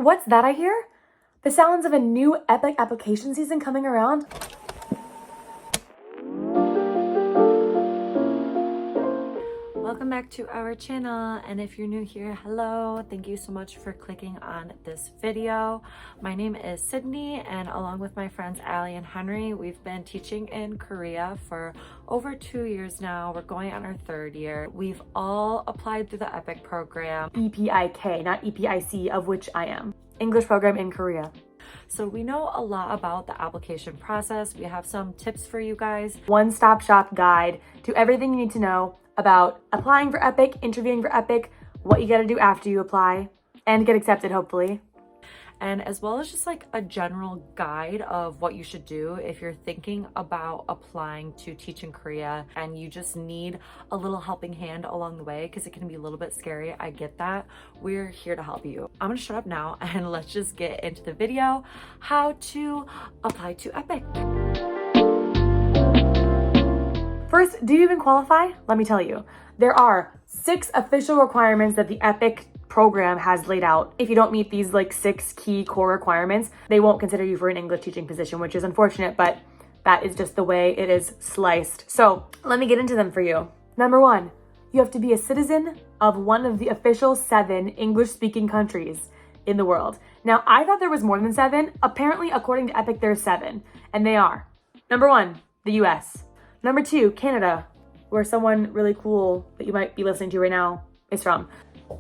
What's that I hear? The sounds of a new EPIK application season coming around? Welcome back to our channel, and if you're new here, hello. Thank you so much for clicking on this video. My name is Sydney, and along with my friends Allie and Henry, we've been teaching in Korea for over 2 years now. We're going on our 3rd year. We've all applied through the EPIK program. EPIK, not EPIC, of which I am. English program in Korea. So we know a lot about the application process. We have some tips for you guys. One-stop shop guide to everything you need to know about applying for EPIK, interviewing for EPIK, what you gotta do after you apply, and get accepted, hopefully. And as well as just like a general guide of what you should do if you're thinking about applying to teach in Korea and you just need a little helping hand along the way because it can be a little bit scary. I get that. We're here to help you. I'm gonna shut up now and let's just get into the video, how to apply to EPIK. First, do you even qualify? Let me tell you. There are 6 official requirements that the EPIK program has laid out. If you don't meet these 6 key core requirements, they won't consider you for an English teaching position, which is unfortunate, but that is just the way it is sliced. So let me get into them for you. Number 1, you have to be a citizen of one of the official 7 English-speaking countries in the world. Now, I thought there was more than 7. Apparently, according to EPIK, there's 7, and they are: number 1, the US. Number 2, Canada, where someone really cool that you might be listening to right now is from.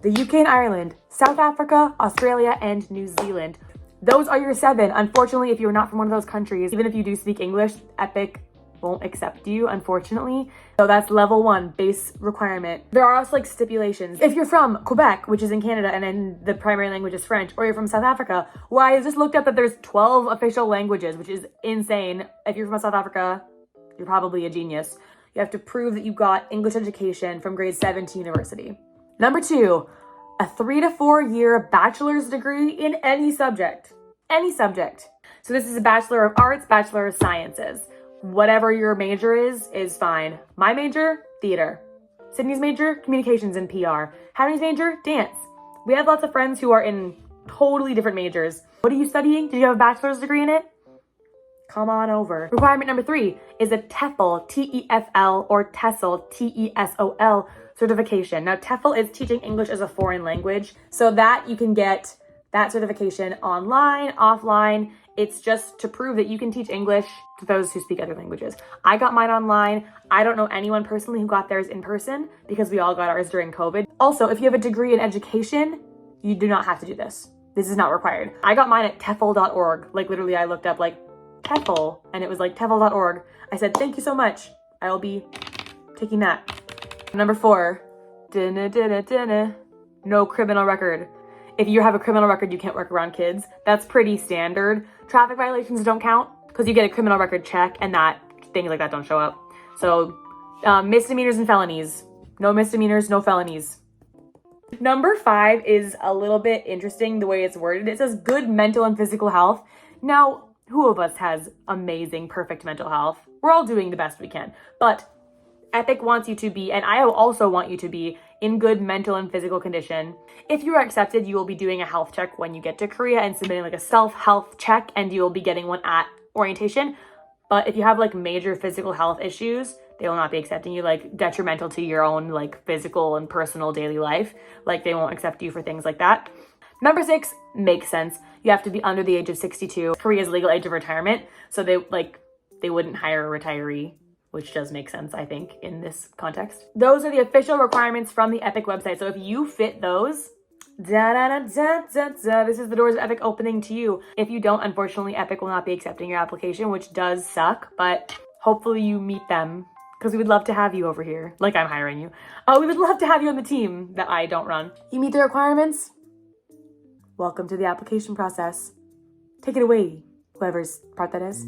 The UK and Ireland, South Africa, Australia, and New Zealand. Those are your 7. Unfortunately, if you're not from one of those countries, even if you do speak English, EPIK won't accept you, unfortunately. So that's level 1, base requirement. There are also stipulations. If you're from Quebec, which is in Canada, and then the primary language is French, or you're from South Africa, where I just looked up that there's 12 official languages, which is insane. If you're from South Africa, you're probably a genius. You have to prove that you got English education from grade 7 to university. Number 2, a 3 to 4 year bachelor's degree in any subject. Any subject. So this is a Bachelor of Arts, Bachelor of Sciences. Whatever your major is fine. My major, theater. Sydney's major, communications and PR. Henry's major, dance. We have lots of friends who are in totally different majors. What are you studying? Did you have a bachelor's degree in it? Come on over. Requirement number 3 is a TEFL, T-E-F-L, or TESOL, T-E-S-O-L certification. Now, TEFL is teaching English as a foreign language, so that you can get that certification online, offline. It's just to prove that you can teach English to those who speak other languages. I got mine online. I don't know anyone personally who got theirs in person because we all got ours during COVID. Also, if you have a degree in education, you do not have to do this. This is not required. I got mine at TEFL.org. Literally, I looked up TEFL, and it was TEFL.org. I said, thank you so much. I will be taking that. Number 4, no criminal record. If you have a criminal record, you can't work around kids. That's pretty standard. Traffic violations don't count because you get a criminal record check and things like that don't show up. So misdemeanors and felonies. No misdemeanors, no felonies. Number 5 is a little bit interesting the way it's worded. It says good mental and physical health. Now, who of us has amazing, perfect mental health? We're all doing the best we can. But EPIK wants you to be, and I also want you to be, in good mental and physical condition. If you are accepted, you will be doing a health check when you get to Korea and submitting a self-health check, and you will be getting one at orientation. But if you have major physical health issues, they will not be accepting you, detrimental to your own physical and personal daily life. They won't accept you for things like that. Number 6 makes sense. You have to be under the age of 62. Korea's legal age of retirement, so they wouldn't hire a retiree, which does make sense, I think, in this context. Those are the official requirements from the EPIK website. So if you fit those, this is the doors of EPIK opening to you. If you don't, unfortunately, EPIK will not be accepting your application, which does suck, but hopefully you meet them because we would love to have you over here. I'm hiring you. We would love to have you on the team that I don't run. You meet the requirements? Welcome to the application process. Take it away, whoever's part that is.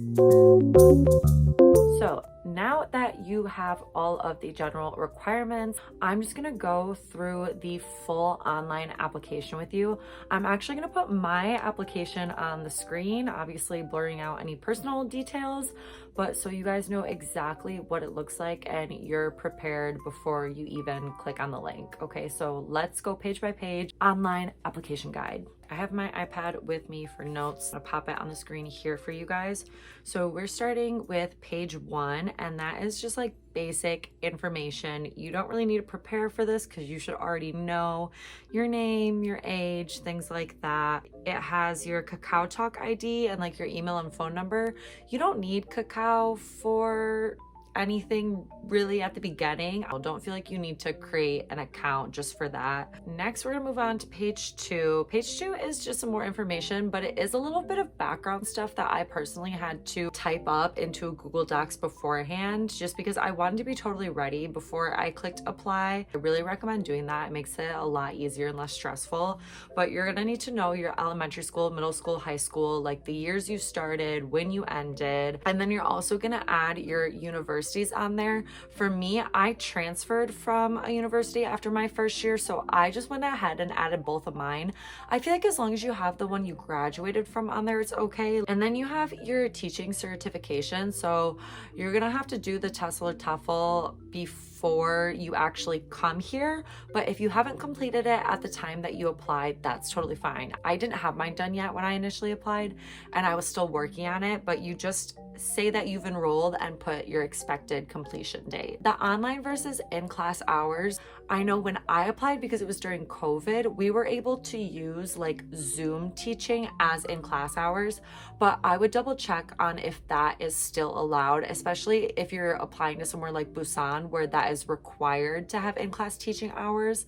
So now that you have all of the general requirements, I'm just gonna go through the full online application with you. I'm actually gonna put my application on the screen, obviously blurring out any personal details, but so you guys know exactly what it looks like and you're prepared before you even click on the link. Okay, so let's go page by page. Online application guide. I have my iPad with me for notes. I'll pop it on the screen here for you guys. So we're starting with page 1, and that is just like basic information. You don't really need to prepare for this because you should already know your name, your age, things like that. It has your Kakao Talk ID and like your email and phone number. You don't need Kakao for anything really at the beginning. Don't feel like you need to create an account just for that. Next, we're gonna move on to page 2. Page 2 is just some more information, but it is a little bit of background stuff that I personally had to type up into Google Docs beforehand, just because I wanted to be totally ready before I clicked apply. I really recommend doing that. It makes it a lot easier and less stressful. But you're gonna need to know your elementary school, middle school, high school, like the years you started, when you ended, and then you're also gonna add your universities on there. For me, I transferred from a university after my first year, so I just went ahead and added both of mine. I feel like as long as you have the one you graduated from on there, it's okay. And then you have your teaching certification, so you're gonna have to do the TESOL or TOEFL before you actually come here, but if you haven't completed it at the time that you applied, that's totally fine. I didn't have mine done yet when I initially applied, and I was still working on it, but you just say that you've enrolled and put your expected completion date. The online versus in-class hours, I know when I applied, because it was during COVID, we were able to use like Zoom teaching as in-class hours, but I would double check on if that is still allowed, especially if you're applying to somewhere like Busan where that is required to have in-class teaching hours.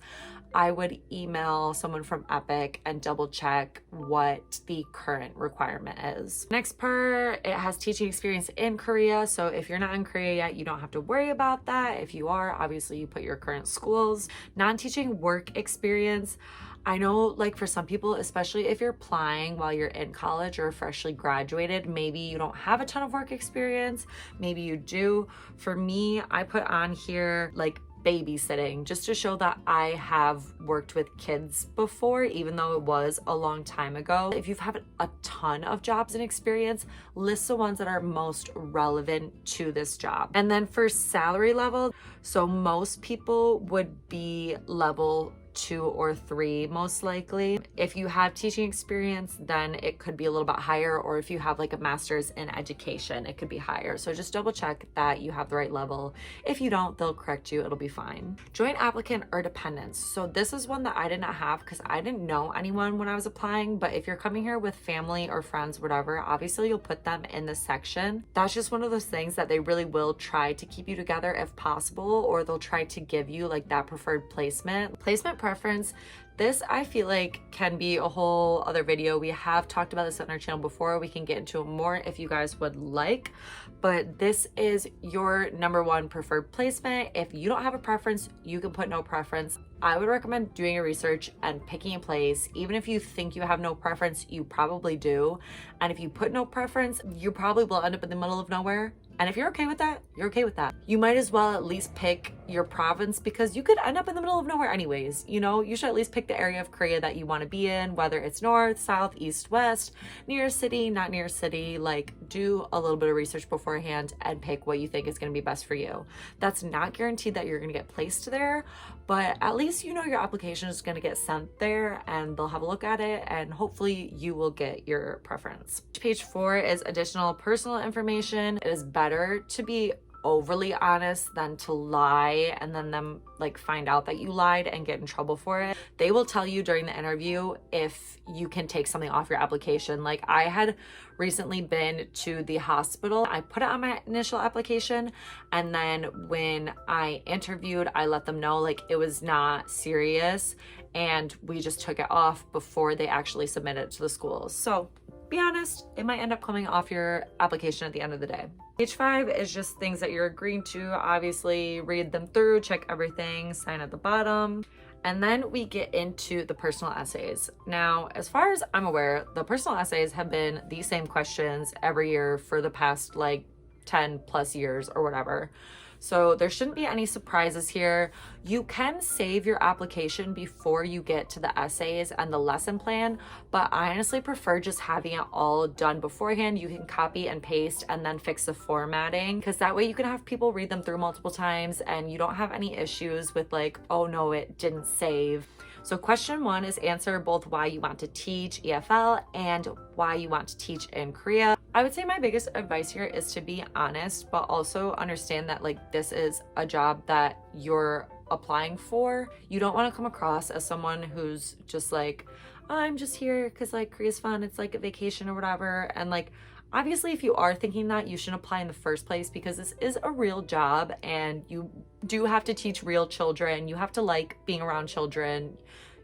I would email someone from EPIK and double check what the current requirement is. Next part, it has teaching experience in Korea. So if you're not in Korea yet, you don't have to worry about that. If you are, obviously you put your current schools. Non-teaching work experience. I know, like, for some people, especially if you're applying while you're in college or freshly graduated, maybe you don't have a ton of work experience, maybe you do. For me, I put on here like babysitting, just to show that I have worked with kids before, even though it was a long time ago. If you've had a ton of jobs and experience, list the ones that are most relevant to this job. And then for salary level, so most people would be level 2 or 3 most likely. If you have teaching experience, then it could be a little bit higher, or if you have like a master's in education, it could be higher. So just double check that you have the right level. If you don't, they'll correct you, it'll be fine. Joint applicant or dependents. So this is one that I did not have because I didn't know anyone when I was applying, but if you're coming here with family or friends, whatever, obviously you'll put them in this section. That's just one of those things that they really will try to keep you together if possible, or they'll try to give you like that preferred placement. Placement preference, this I feel like can be a whole other video. We have talked about this on our channel before. We can get into it more if you guys would like, but this is your number 1 preferred placement. If you don't have a preference, you can put no preference. I would recommend doing your research and picking a place. Even if you think you have no preference, you probably do. And if you put no preference, you probably will end up in the middle of nowhere. And if you're okay with that, you're okay with that. You might as well at least pick your province, because you could end up in the middle of nowhere anyways. You know, you should at least pick the area of Korea that you want to be in, whether it's north, south, east, west, near a city, not near a city. Like, do a little bit of research beforehand and pick what you think is going to be best for you. That's not guaranteed that you're going to get placed there, but at least you know your application is going to get sent there and they'll have a look at it, and hopefully you will get your preference. Page 4 is additional personal information. It is better to be overly honest than to lie and then them like find out that you lied and get in trouble for it. They will tell you during the interview if you can take something off your application. Like, I had recently been to the hospital. I put it on my initial application, and then when I interviewed, I let them know like it was not serious, and we just took it off before they actually submitted it to the schools. So be honest, it might end up coming off your application at the end of the day. Page 5 is just things that you're agreeing to. Obviously, read them through, check everything, sign at the bottom. And then we get into the personal essays. Now, as far as I'm aware, the personal essays have been the same questions every year for the past like 10 plus years or whatever. So there shouldn't be any surprises here. You can save your application before you get to the essays and the lesson plan, but I honestly prefer just having it all done beforehand. You can copy and paste and then fix the formatting, because that way you can have people read them through multiple times and you don't have any issues with like, oh no, it didn't save. So question 1 is answer both why you want to teach EFL and why you want to teach in Korea. I would say my biggest advice here is to be honest, but also understand that like this is a job that you're applying for. You don't want to come across as someone who's just like, I'm just here because like Korea's fun, it's like a vacation or whatever. And like, obviously, if you are thinking that, you shouldn't apply in the first place because this is a real job and you do have to teach real children. You have to like being around children.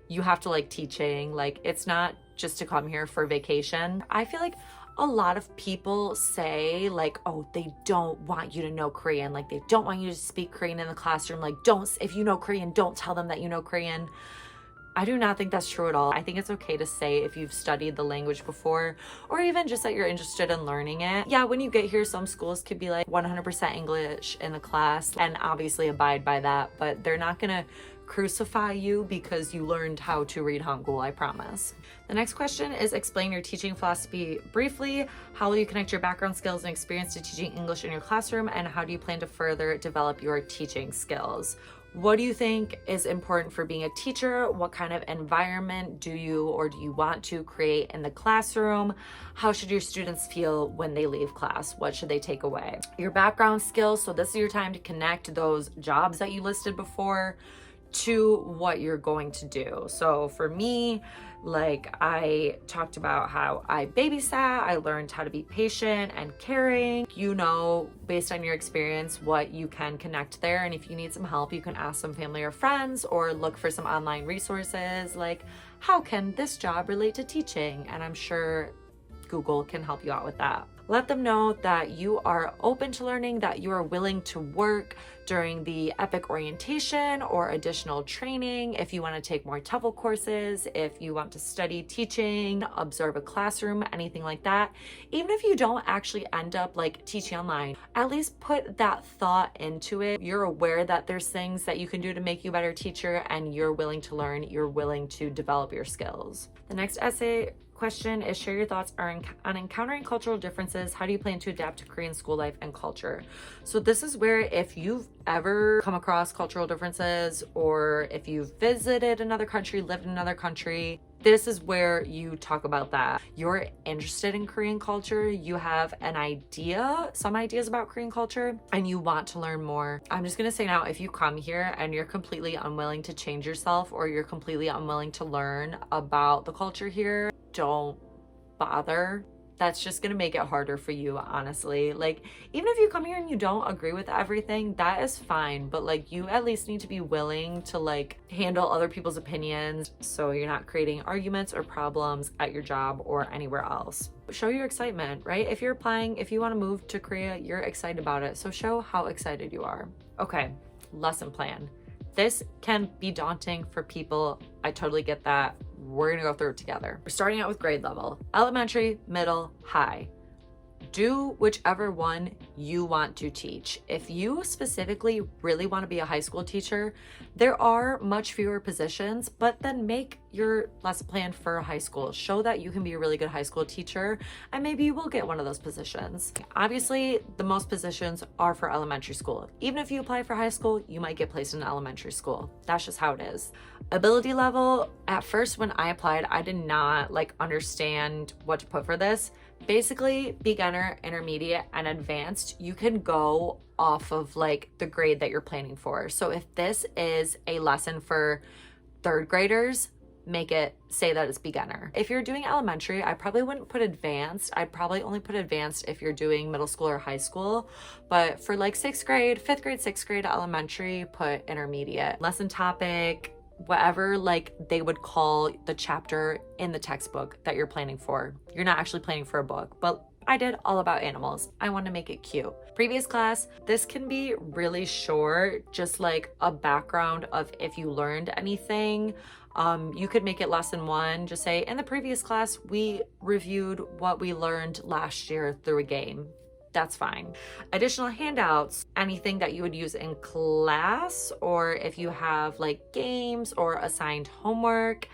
You have to like teaching. Like, it's not just to come here for vacation. I feel like a lot of people say like, oh, they don't want you to know Korean. Like, they don't want you to speak Korean in the classroom. Like, if you know Korean, don't tell them that you know Korean. I do not think that's true at all. I think it's okay to say if you've studied the language before, or even just that you're interested in learning it. Yeah, when you get here, some schools could be like 100% English in the class and obviously abide by that, but they're not gonna crucify you because you learned how to read Hangul, I promise. The next question is explain your teaching philosophy briefly. How will you connect your background skills and experience to teaching English in your classroom, and how do you plan to further develop your teaching skills? What do you think is important for being a teacher? What kind of environment do you want to create in the classroom? How should your students feel when they leave class? What should they take away? Your background skills. So this is your time to connect those jobs that you listed before to what you're going to do. So for me, like I talked about how I babysat, I learned how to be patient and caring. You know, based on your experience, what you can connect there. And if you need some help, you can ask some family or friends or look for some online resources like, how can this job relate to teaching? And I'm sure Google can help you out with that. Let them know that you are open to learning, that you are willing to work during the EPIK orientation or additional training. If you want to take more TOEFL courses, if you want to study teaching, observe a classroom, anything like that. Even if you don't actually end up like teaching online, at least put that thought into it. You're aware that there's things that you can do to make you a better teacher and you're willing to learn, you're willing to develop your skills. The next essay question is share your thoughts on encountering cultural differences. How do you plan to adapt to Korean school life and culture? So this is where if you've ever come across cultural differences or if you've visited another country, lived in another country, this is where you talk about that. You're interested in Korean culture, you have some ideas about Korean culture, and you want to learn more. I'm just gonna say now, if you come here and you're completely unwilling to change yourself or you're completely unwilling to learn about the culture here, don't bother. That's just gonna make it harder for you, honestly. Like, even if you come here and you don't agree with everything, that is fine, but like, you at least need to be willing to like handle other people's opinions so you're not creating arguments or problems at your job or anywhere else. Show your excitement, right? If you're applying, if you want to move to Korea, you're excited about it, so show how excited you are. Okay, lesson plan. This can be daunting for people. I totally get that. We're gonna go through it together. We're starting out with grade level: elementary, middle, high. Do whichever one you want to teach. If you specifically really want to be a high school teacher, there are much fewer positions, but then make your lesson plan for high school. Show that you can be a really good high school teacher, and maybe you will get one of those positions. Obviously, the most positions are for elementary school. Even if you apply for high school, you might get placed in elementary school. That's just how it is. Ability level, at first when I applied, I did not like understand what to put for this. Basically, beginner, intermediate, and advanced, you can go off of like the grade that you're planning for. So if this is a lesson for third graders, make it say that it's beginner. If you're doing elementary, I probably wouldn't put advanced. I'd probably only put advanced if you're doing middle school or high school. But for like 6th grade, 5th grade, 6th grade, elementary, put intermediate. Lesson topic, whatever like they would call the chapter in the textbook that you're planning for. You're not actually planning for a book, but I did all about animals. I want to make it cute. Previous class, this can be really short, just like a background of if you learned anything. You could make it lesson 1, just say, in the previous class, we reviewed what we learned last year through a game. That's fine. Additional handouts, anything that you would use in class, or if you have like games or assigned homework.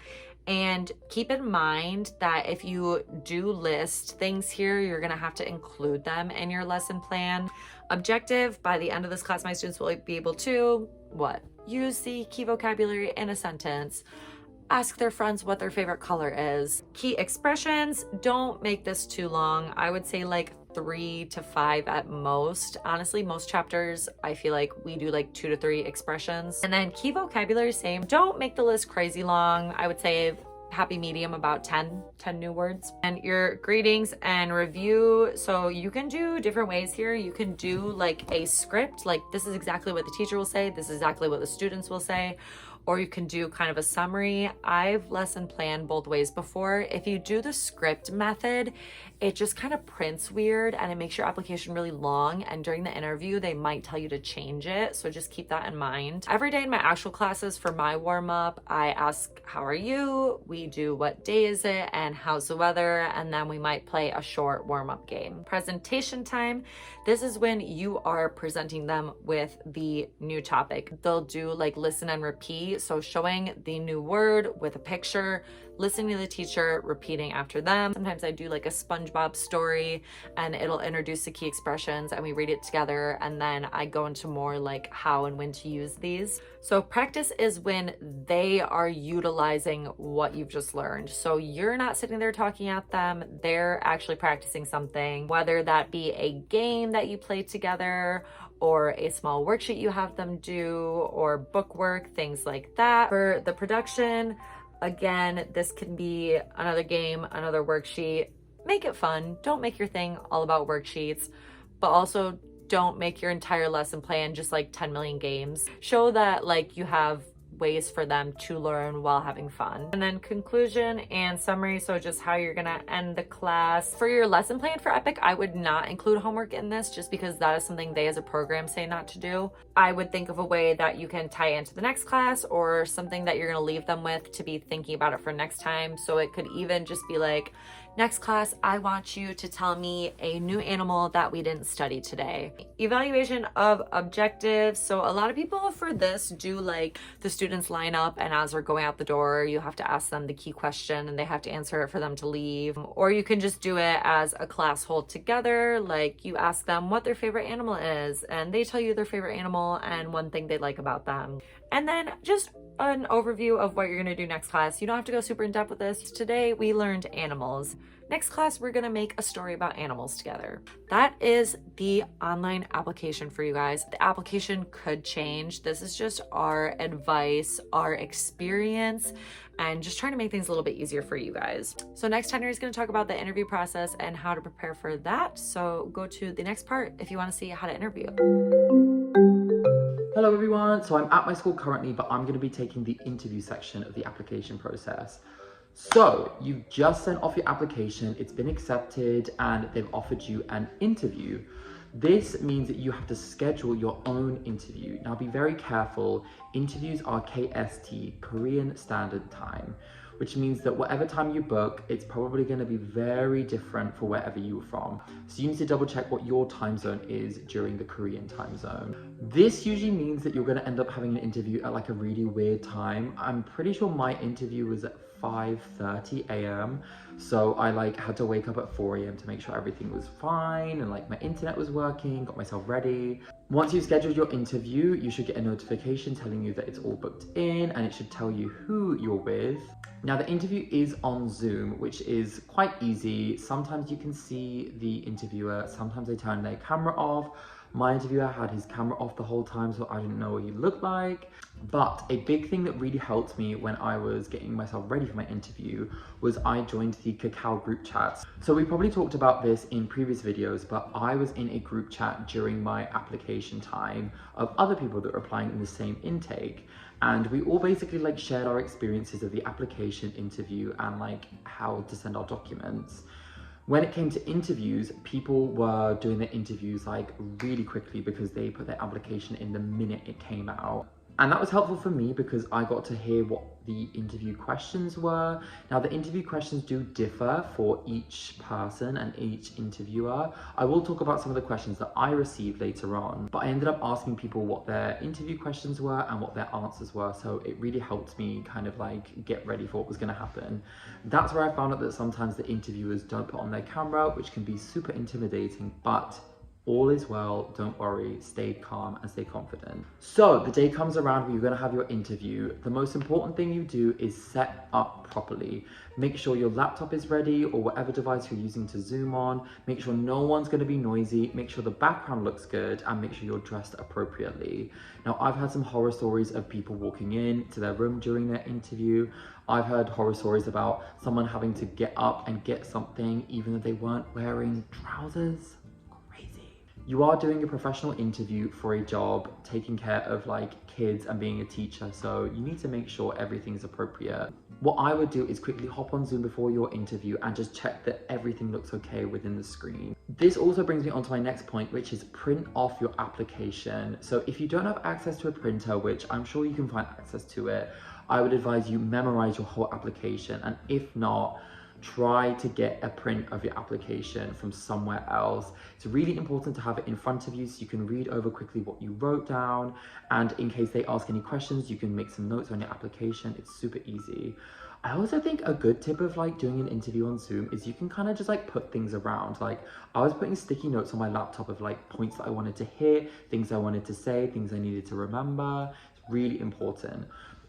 And keep in mind that if you do list things here, you're gonna have to include them in your lesson plan. Objective, by the end of this class, my students will be able to, what? Use the key vocabulary in a sentence. ask their friends what their favorite color is. Key expressions, don't make this too long. I would say like 3 to 5 at most. Honestly, most chapters, I feel like we do like 2 to 3 expressions. And then key vocabulary, same. Don't make the list crazy long. I would say happy medium, about 10 new words. And your greetings and review, so you can do different ways here. You can do like a script, like this is exactly what the teacher will say, this is exactly what the students will say, or you can do kind of a summary. I've lesson planned both ways before. If you do the script method, it just kind of prints weird and it makes your application really long, and during the interview they might tell you to change it, so just keep that in mind. Every day in my actual classes for my warm-up, I ask how are you, we do what day is it and how's the weather, and then we might play a short warm-up game. Presentation time, this is when you are presenting them with the new topic. They'll do like listen and repeat, so showing the new word with a picture, listening to the teacher, repeating after them. Sometimes I do like a SpongeBob story and it'll introduce the key expressions and we read it together, and then I go into more like how and when to use these. So practice is when they are utilizing what you've just learned. So you're not sitting there talking at them, they're actually practicing something, whether that be a game that you play together or a small worksheet you have them do, or book work, things like that. For the production, again, this can be another game, another worksheet. Make it fun. Don't make your thing all about worksheets, but also don't make your entire lesson plan just like 10 million games. Show that like you have ways for them to learn while having fun. And then conclusion and summary, so just how you're gonna end the class. For your lesson plan for EPIK, I would not include homework in this just because that is something they as a program say not to do. I would think of a way that you can tie into the next class or something that you're gonna leave them with to be thinking about it for next time. So it could even just be like, next class, I want you to tell me a new animal that we didn't study today. Evaluation of objectives. So a lot of people for this do like the students line up and as they're going out the door, you have to ask them the key question and they have to answer it for them to leave. Or you can just do it as a class whole together. Like you ask them what their favorite animal is and they tell you their favorite animal and one thing they like about them. And then just an overview of what you're gonna do next class. You don't have to go super in depth with this. Today we learned animals. Next class, we're gonna make a story about animals together. That is the online application for you guys. The application could change. This is just our advice, our experience, and just trying to make things a little bit easier for you guys. So next, Henry is gonna talk about the interview process and how to prepare for that. So go to the next part if you wanna see how to interview. Hello everyone, so I'm at my school currently, but I'm going to be taking the interview section of the application process. So you've just sent off your application, it's been accepted, and they've offered you an interview. This means that you have to schedule your own interview. Now be very careful, interviews are KST, Korean Standard Time, which means that whatever time you book, it's probably going to be very different for wherever you're from. So you need to double check what your time zone is during the Korean time zone. This usually means that you're going to end up having an interview at like a really weird time. I'm pretty sure my interview was at 5:30 a.m. So I like had to wake up at 4 a.m. to make sure everything was fine and like my internet was working, got myself ready. Once you've scheduled your interview, you should get a notification telling you that it's all booked in, and it should tell you who you're with. Now the interview is on Zoom, which is quite easy. Sometimes you can see the interviewer, sometimes they turn their camera off. My interviewer had his camera off the whole time, so I didn't know what he looked like. But a big thing that really helped me when I was getting myself ready for my interview was I joined the Kakao group chats. So we probably talked about this in previous videos, but I was in a group chat during my application time of other people that were applying in the same intake. And we all basically like shared our experiences of the application interview and like how to send our documents. When it came to interviews, people were doing their interviews like really quickly because they put their application in the minute it came out. And that was helpful for me because I got to hear what the interview questions were. Now the interview questions do differ for each person and each interviewer. I will talk about some of the questions that I received later on, but I ended up asking people what their interview questions were and what their answers were. So it really helped me kind of like get ready for what was gonna happen. That's where I found out that sometimes the interviewers don't put on their camera, which can be super intimidating, but All is well, don't worry, stay calm and stay confident. So the day comes around where you're gonna have your interview. The most important thing you do is set up properly. Make sure your laptop is ready or whatever device you're using to Zoom on. Make sure no one's gonna be noisy. Make sure the background looks good and make sure you're dressed appropriately. Now, I've had some horror stories of people walking in to their room during their interview. I've heard horror stories about someone having to get up and get something even though they weren't wearing trousers. You are doing a professional interview for a job, taking care of like kids and being a teacher, so you need to make sure everything's appropriate. What I would do is quickly hop on Zoom before your interview and just check that everything looks okay within the screen. This also brings me on to my next point, which is print off your application. So if you don't have access to a printer, which I'm sure you can find access to it, I would advise you memorize your whole application, and if not, try to get a print of your application from somewhere else. It's really important to have it in front of you so you can read over quickly what you wrote down, and in case they ask any questions, you can make some notes on your application. It's super easy. I also think a good tip of like doing an interview on Zoom is you can kind of just like put things around. Like I was putting sticky notes on my laptop of like points that I wanted to hit, things I wanted to say, things I needed to remember. It's really important.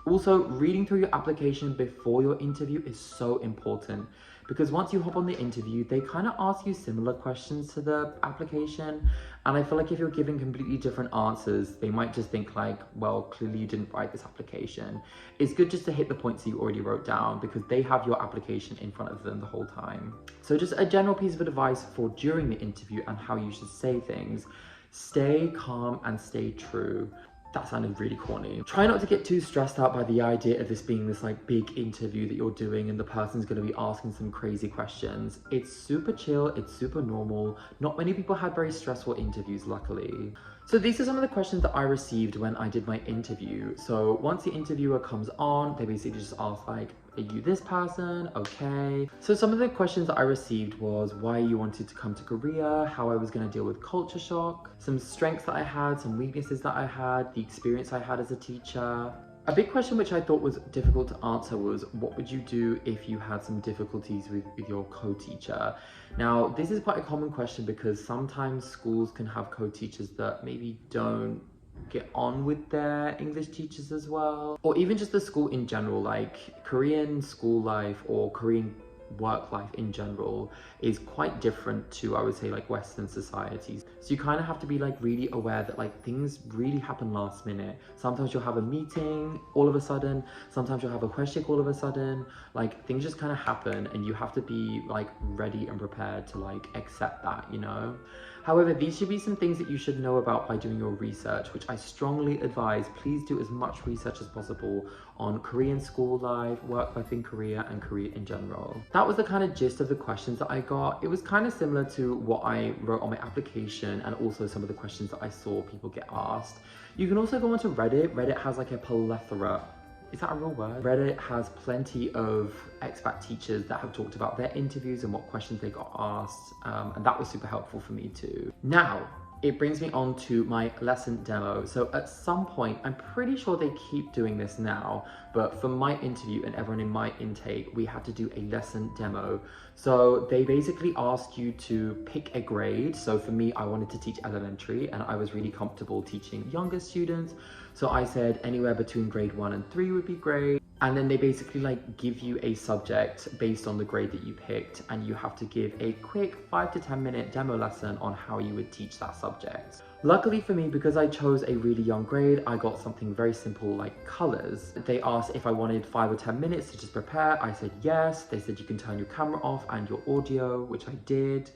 Also, reading through your application before your interview is so important because once you hop on the interview, they kind of ask you similar questions to the application. And I feel like if you're giving completely different answers, they might just think like, well, clearly you didn't write this application. It's good just to hit the points that you already wrote down because they have your application in front of them the whole time. So just a general piece of advice for during the interview and how you should say things: stay calm and stay true. That sounded really corny. Try not to get too stressed out by the idea of this being this like big interview that you're doing and the person's gonna be asking some crazy questions. It's super chill, it's super normal. Not many people had very stressful interviews, luckily. So these are some of the questions that I received when I did my interview. So once the interviewer comes on, they basically just ask like, are you this person? Okay. So some of the questions that I received was why you wanted to come to Korea, how I was going to deal with culture shock, some strengths that I had, some weaknesses that I had, the experience I had as a teacher. A big question which I thought was difficult to answer was, what would you do if you had some difficulties with your co-teacher? Now, this is quite a common question because sometimes schools can have co-teachers that maybe don't get on with their English teachers as well, or even just the school in general. Like Korean school life or Korean work life in general is quite different to, I would say, like Western societies. So you kind of have to be like really aware that like things really happen last minute. Sometimes you'll have a meeting all of a sudden, sometimes you'll have a question all of a sudden, like things just kind of happen and you have to be like ready and prepared to like accept that, you know? However, these should be some things that you should know about by doing your research, which I strongly advise. Please do as much research as possible on Korean school life, work life in Korea, and Korea in general. That was the kind of gist of the questions that I got. It was kind of similar to what I wrote on my application and also some of the questions that I saw people get asked. You can also go onto Reddit. Reddit has like a plethora. Is that a real word? Reddit has plenty of expat teachers that have talked about their interviews and what questions they got asked, and that was super helpful for me too. Now, it brings me on to my lesson demo. So at some point, I'm pretty sure they keep doing this now, but for my interview and everyone in my intake, we had to do a lesson demo. So they basically ask you to pick a grade. So for me, I wanted to teach elementary and I was really comfortable teaching younger students. So I said anywhere between grade 1 and 3 would be great. And then they basically like give you a subject based on the grade that you picked, and you have to give a quick 5 to 10 minute demo lesson on how you would teach that subject. Luckily for me, because I chose a really young grade, I got something very simple like colors. They asked if I wanted 5 or 10 minutes to just prepare. I said yes. They said you can turn your camera off and your audio, which I did.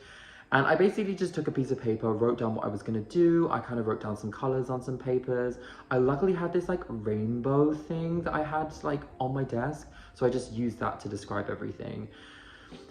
And I basically just took a piece of paper, wrote down what I was gonna do. I kind of wrote down some colors on some papers. I luckily had this like rainbow thing that I had like on my desk. So I just used that to describe everything.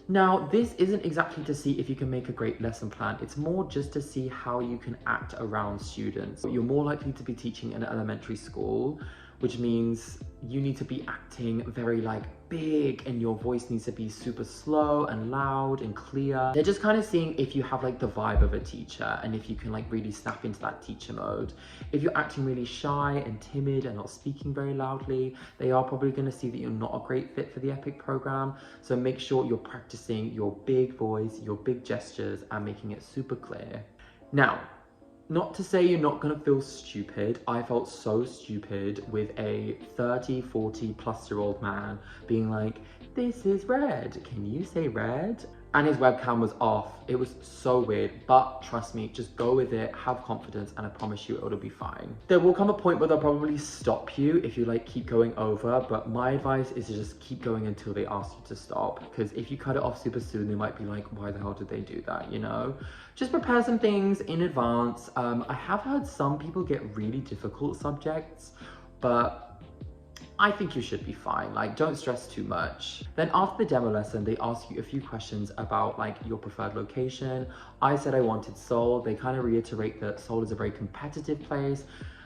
Now, this isn't exactly to see if you can make a great lesson plan. It's more just to see how you can act around students. You're more likely to be teaching in an elementary school, which means you need to be acting very like big and your voice needs to be super slow and loud and clear. They're just kind of seeing if you have like the vibe of a teacher and if you can like really snap into that teacher mode. If you're acting really shy and timid and not speaking very loudly, they are probably going to see that you're not a great fit for the EPIK program. So make sure you're practicing your big voice, your big gestures, and making it super clear. Now, not to say you're not gonna feel stupid. I felt so stupid with a 30, 40 plus year old man being like, this is red, can you say red? And his webcam was off. It was so weird, but trust me, just go with it, have confidence, and I promise you it'll be fine. There will come a point where they'll probably stop you if you like keep going over, but my advice is to just keep going until they ask you to stop, because if you cut it off super soon, they might be like, why the hell did they do that, you know? Just prepare some things in advance. I have heard some people get really difficult subjects, but I think you should be fine. Like, don't stress too much. Then after the demo lesson, they ask you a few questions about like your preferred location. I said I wanted Seoul. They kind of reiterate that Seoul is a very competitive place.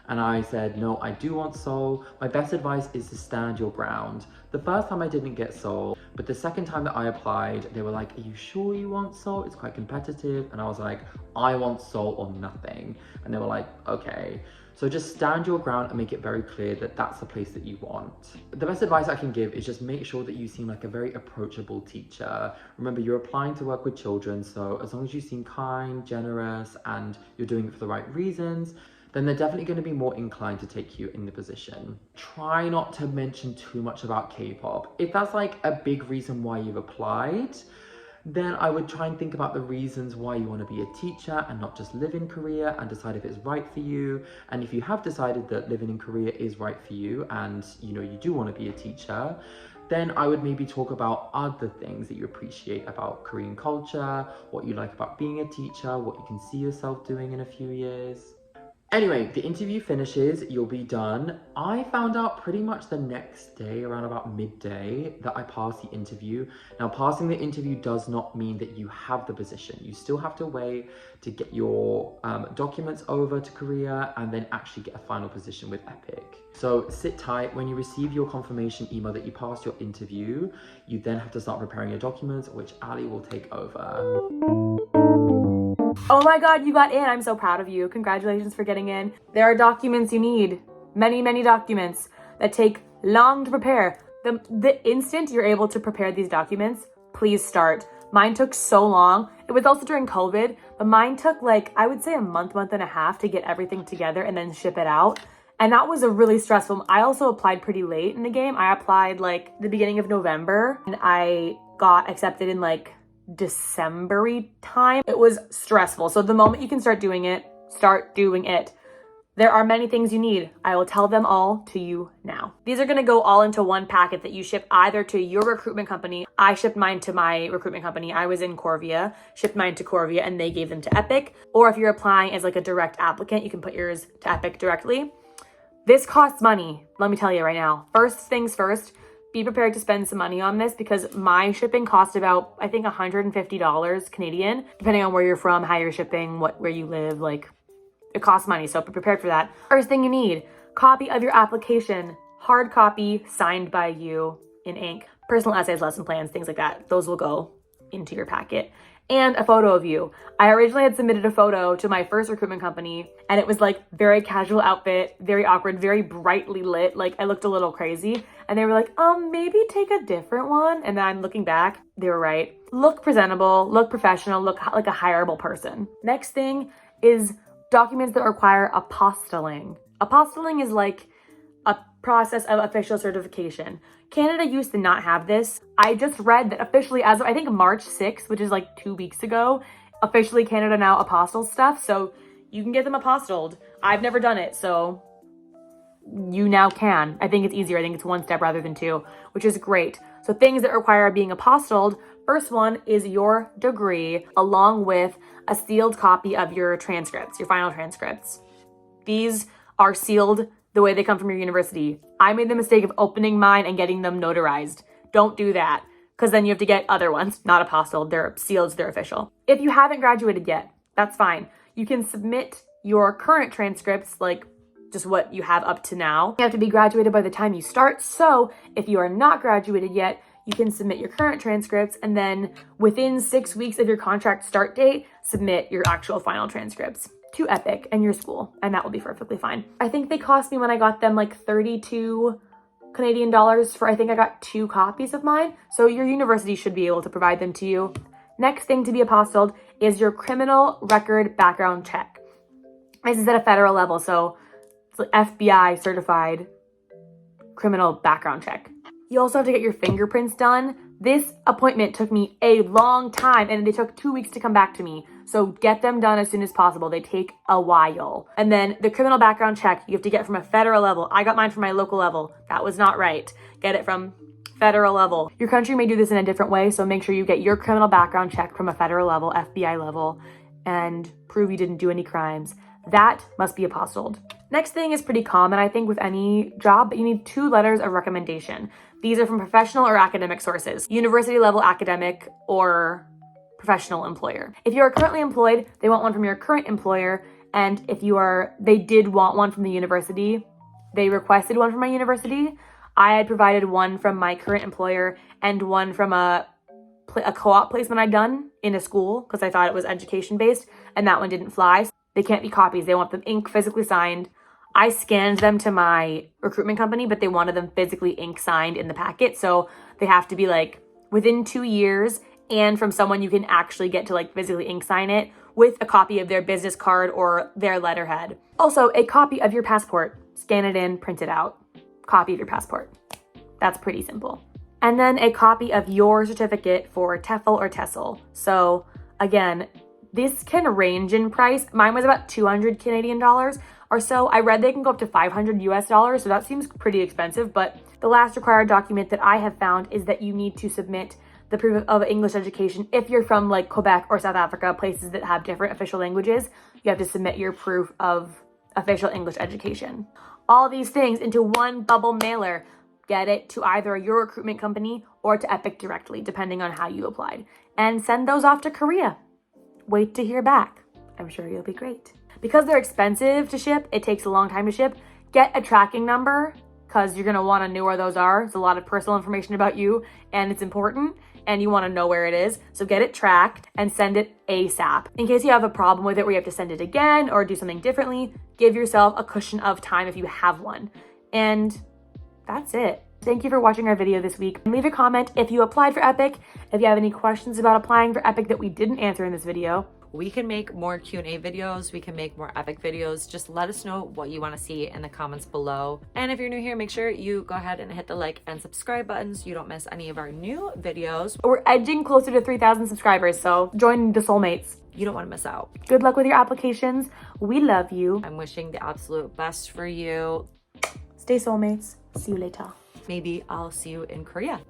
And I said, no, I do want Seoul. My best advice is to stand your ground. The first time I didn't get Seoul, but the second time that I applied, they were like, are you sure you want Seoul? It's quite competitive. And I was like, I want Seoul or nothing. And they were like, okay. So just stand your ground and make it very clear that that's the place that you want. The best advice I can give is just make sure that you seem like a very approachable teacher. Remember, you're applying to work with children, so as long as you seem kind, generous, and you're doing it for the right reasons, then they're definitely going to be more inclined to take you in the position. Try not to mention too much about K-pop. If that's like a big reason why you've applied, then I would try and think about the reasons why you want to be a teacher and not just live in Korea, and decide if it's right for you. And if you have decided that living in Korea is right for you and you know you do want to be a teacher, then I would maybe talk about other things that you appreciate about Korean culture, what you like about being a teacher, what you can see yourself doing in a few years. Anyway, the interview finishes, you'll be done. I found out pretty much the next day, around about midday, that I passed the interview. Now, passing the interview does not mean that you have the position. You still have to wait to get your documents over to Korea and then actually get a final position with EPIK. So sit tight. When you receive your confirmation email that you passed your interview, you then have to start preparing your documents, which Ali will take over. Oh my God, you got in. I'm so proud of you. Congratulations for getting in. There are documents you need. Many, many documents that take long to prepare. The instant you're able to prepare these documents, please start. Mine took so long. It was also during COVID, but mine took like, I would say a month and a half to get everything together and then ship it out. And that was a really stressful. I also applied pretty late in the game. I applied like the beginning of November and I got accepted in like December-y time. It was stressful. So the moment you can start doing it, start doing it. There are many things you need. I will tell them all to you now. These are going to go all into one packet that you ship either to your recruitment company. I shipped mine to my recruitment company. I was in Corvia, shipped mine to Corvia, and they gave them to EPIK. Or if you're applying as like a direct applicant, you can put yours to EPIK directly. This costs money. Let me tell you right now. First things first, be prepared to spend some money on this because my shipping cost about, I think, $150 Canadian, depending on where you're from, how you're shipping, where you live, like it costs money. So be prepared for that. First thing you need, copy of your application, hard copy signed by you in ink, personal essays, lesson plans, things like that. Those will go into your packet. And a photo of you. I originally had submitted a photo to my first recruitment company and it was like very casual outfit, very awkward, very brightly lit. Like I looked a little crazy and they were like, maybe take a different one. And then I'm looking back, they were right. Look presentable, look professional, look like a hireable person. Next thing is documents that require apostilling. Apostilling is like a process of official certification. Canada used to not have this. I just read that officially as of, I think March 6th, which is like 2 weeks ago, officially Canada now apostles stuff. So you can get them apostilled. I've never done it, so you now can. I think it's easier. I think it's one step rather than two, which is great. So things that require being apostilled, first one is your degree along with a sealed copy of your transcripts, your final transcripts. These are sealed the way they come from your university. I made the mistake of opening mine and getting them notarized. Don't do that, because then you have to get other ones, not apostilled. They're sealed, they're official. If you haven't graduated yet, that's fine. You can submit your current transcripts, like just what you have up to now. You have to be graduated by the time you start. So if you are not graduated yet, you can submit your current transcripts and then within 6 weeks of your contract start date, submit your actual final transcripts to EPIK and your school, and that will be perfectly fine. I think they cost me when I got them like 32 Canadian dollars for, I think I got 2 copies of mine. So your university should be able to provide them to you. Next thing to be apostilled is your criminal record background check. This is at a federal level, so it's like FBI certified criminal background check. You also have to get your fingerprints done. This appointment took me a long time and they took 2 weeks to come back to me. So get them done as soon as possible. They take a while. And then the criminal background check, you have to get from a federal level. I got mine from my local level. That was not right. Get it from federal level. Your country may do this in a different way, so make sure you get your criminal background check from a federal level, FBI level, and prove you didn't do any crimes. That must be apostilled. Next thing is pretty common, I think, with any job, but you need 2 letters of recommendation. These are from professional or academic sources, university level academic or professional employer. If you are currently employed, they want one from your current employer, and if they did want one from the university, they requested one from my university. I had provided one from my current employer and one from a co-op placement I'd done in a school because I thought it was education based, and that one didn't fly. They can't be copies. They want them ink physically signed. I scanned them to my recruitment company, but they wanted them physically ink signed in the packet. So they have to be like within 2 years and from someone you can actually get to like physically ink sign it with a copy of their business card or their letterhead. Also, a copy of your passport. Scan it in, print it out. Copy of your passport. That's pretty simple. And then a copy of your certificate for TEFL or TESOL. So again, this can range in price. Mine was about 200 Canadian dollars or so. I read they can go up to 500 US dollars, so that seems pretty expensive, but the last required document that I have found is that you need to submit the proof of English education. If you're from like Quebec or South Africa, places that have different official languages, you have to submit your proof of official English education. All these things into one bubble mailer. Get it to either your recruitment company or to EPIK directly, depending on how you applied. And send those off to Korea. Wait to hear back. I'm sure you'll be great. Because they're expensive to ship, it takes a long time to ship. Get a tracking number because you're gonna wanna know where those are. It's a lot of personal information about you and it's important and you wanna know where it is. So get it tracked and send it ASAP. In case you have a problem with it where you have to send it again or do something differently, give yourself a cushion of time if you have one. And that's it. Thank you for watching our video this week. Leave a comment if you applied for EPIK, if you have any questions about applying for EPIK that we didn't answer in this video. We can make more Q&A videos. We can make more EPIK videos. Just let us know what you want to see in the comments below. And if you're new here, make sure you go ahead and hit the like and subscribe buttons so you don't miss any of our new videos. We're edging closer to 3,000 subscribers, so join the soulmates. You don't want to miss out. Good luck with your applications. We love you. I'm wishing the absolute best for you. Stay soulmates. See you later. Maybe I'll see you in Korea.